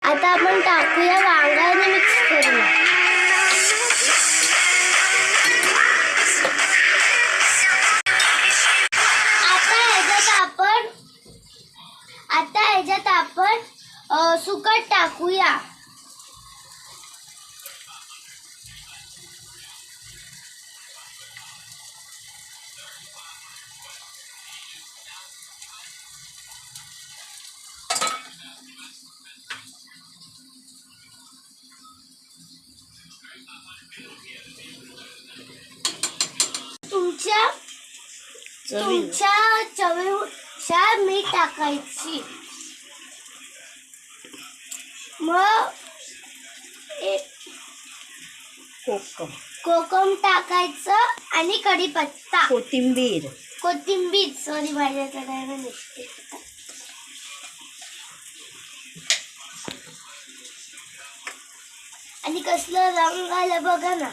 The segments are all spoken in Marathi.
आता आपण टाकूया वांगा आणि मिक्स करूया. आता ह्याच्यात आपण सुकट टाकूया. तुमच्या चवीनुसार मीठ टाकायची. मग कोकम टाकायचं आणि कढीपत्ता, कोथिंबीर सॉरी माझ्याकडे मिस्टेक होता. आणि कसलं रंग आलं बघा ना.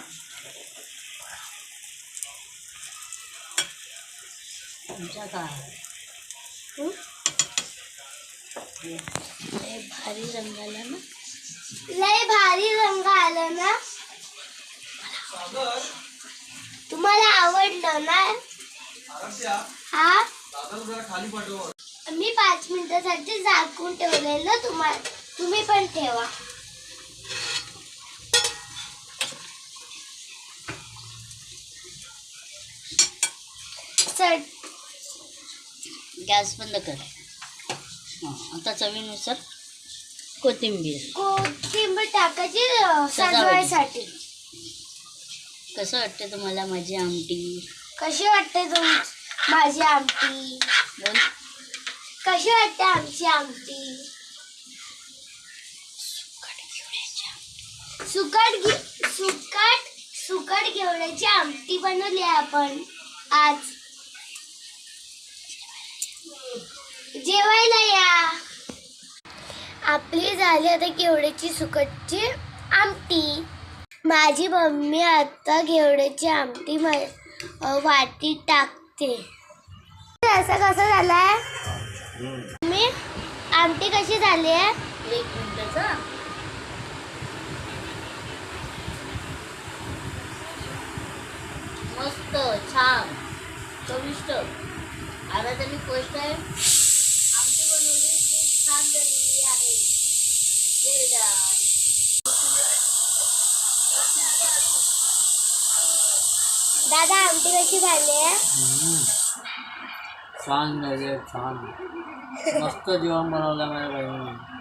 लय भारी रंग आला ना. तुम्हाला आवडलं ना. हा मी 5 मिनिटासाठी झाकून ठेवलेलं. तुम्ही पण ठेवा. गॅस बंद कर. आता चवीनुसार कोथिंबीर टाकायची सजवायसाठी. कसं वाटतं तुम्हाला माझी आमटी? कशी वाटते माझी आमटी? बोल. कशी वाटते आमची आमटी? सुकट घेवड्याची आमटी बनवली आपण आज. जेवायला या. आपली झाली आता घेवड्याची सुकटची आमटी. माझी मम्मी आता घेवड्याची आमटी वाटीत टाकते. असं कसं झालंय? मी आमटी कशी झाली आहे? 1 मिनिटाचा. मस्त, छान, चविष्ट. आता तरी फर्स्ट टाइम आमटी बनवली खूप छान झालेली आहे. दादा आमटी कशी झाली आहे? छान झाली, छान. मस्त जेवण बनवलं माझ्या बहिणीने.